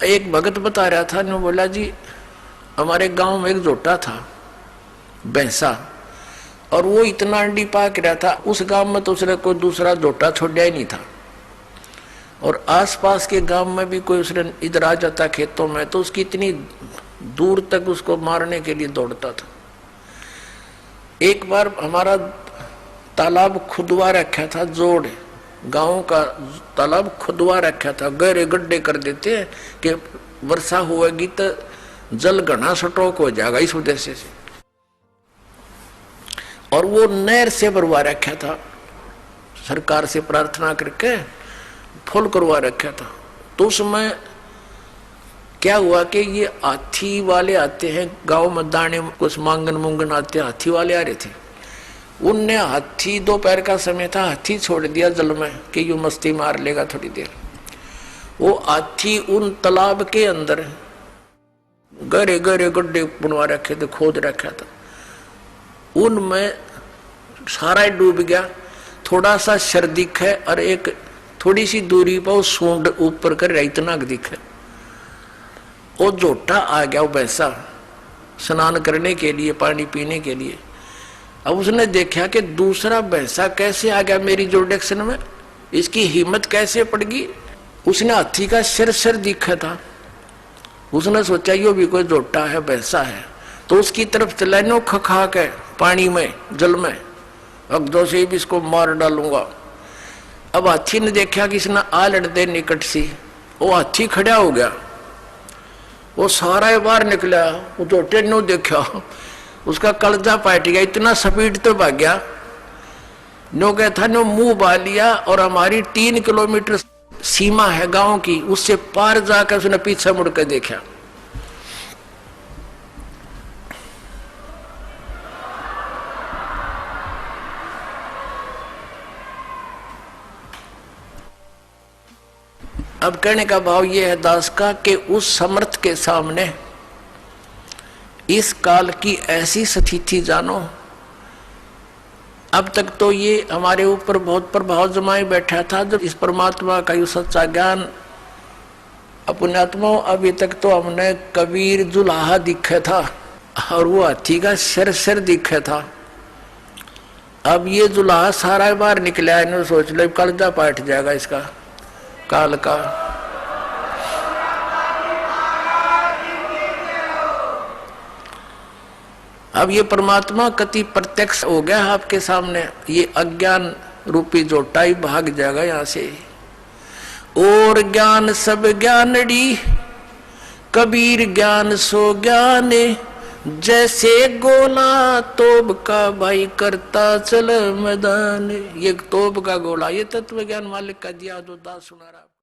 एक भगत बता रहा था, ने बोला जी हमारे गांव में एक जोटा था भैंसा, और वो इतना अंडी पाक रहा था, उस गांव में तो उसने कोई दूसरा जोटा छोड़ा ही नहीं था, और आसपास के गांव में भी कोई उसने इधर आ जाता खेतों में तो उसकी इतनी दूर तक उसको मारने के लिए दौड़ता था। एक बार हमारा तालाब खुदवा रखा था, जोड़ गांव का तालाब खुदवा रखा था, गहरे गड्ढे कर देते हैं कि वर्षा होगी तो जल घना स्टॉक हो जाएगा इस उद्देश्य से, और वो नहर से भरवा रखा था, सरकार से प्रार्थना करके फुल करवा रखा था। तो उसमें क्या हुआ कि ये हाथी वाले आते हैं गांव में दाने कुछ मांगन मुंगन आते हैं, हाथी वाले आ रहे थे, उनने हाथी दोपहर का समय था, हाथी छोड़ दिया जल में कि यूं मस्ती मार लेगा थोड़ी देर। वो हाथी उन तालाब के अंदर गहरे गहरे गड्ढे बनवा रखे थे, खोद रखा था, उनमें सारा डूब गया, थोड़ा सा शर दिखे और एक थोड़ी सी दूरी पर वो सूंड ऊपर कर इतना दिखे। वो जोटा आ गया, वो भैंसा स्नान करने के लिए, पानी पीने के लिए। अब उसने देखा कि दूसरा भैंसा कैसे आ गया मेरी जुरिडिक्शन में, इसकी हिम्मत कैसे पड़ गई। उसने हाथी का सिर दिखा था, उसने सोचा यो भी कोई जोटा है, भैंसा है, तो उसकी तरफ चला नो खा के पानी में जल में, अब दो से भी इसको मार डालूंगा। अब हाथी ने देखा कि इसने आ लड़ दे निकट सी, वो हाथी खड़ा हो गया, वो सारा बाहर निकला, वो जोटे ने देखा, उसका कलजा पाट गया, इतना स्पीड तो भाग गया, नो कहता नो मुंह बा लिया, और हमारी 3 किलोमीटर सीमा है गांव की, उससे पार जाकर उसने पीछे मुड़ कर देखा। अब कहने का भाव यह है दास का कि उस समर्थ के सामने इस काल की ऐसी स्थिति जानो। अब तक तो ये हमारे ऊपर बहुत प्रभाव जमाए बैठा था, जब इस परमात्मा का ये सच्चा ज्ञान अपने आत्मा, अभी तक तो हमने कबीर जुलाहा दिखा था और वो हाथी का सिर दिखा था। अब ये जुलाहा सारा बार निकला है, इन्होंने सोच लो कलजा पाट जाएगा इसका काल का। अब ये परमात्मा कति प्रत्यक्ष हो गया आपके सामने, ये अज्ञान रूपी जोटा ही भाग जाएगा यहां से। और ज्ञान सब ज्ञानड़ी, कबीर ज्ञान सो ज्ञान, जैसे गोला तोब का भाई करता चल मैदान। ये तोब का गोला, ये तत्व ज्ञान मालिक का दिया, जो दास सुना रहा।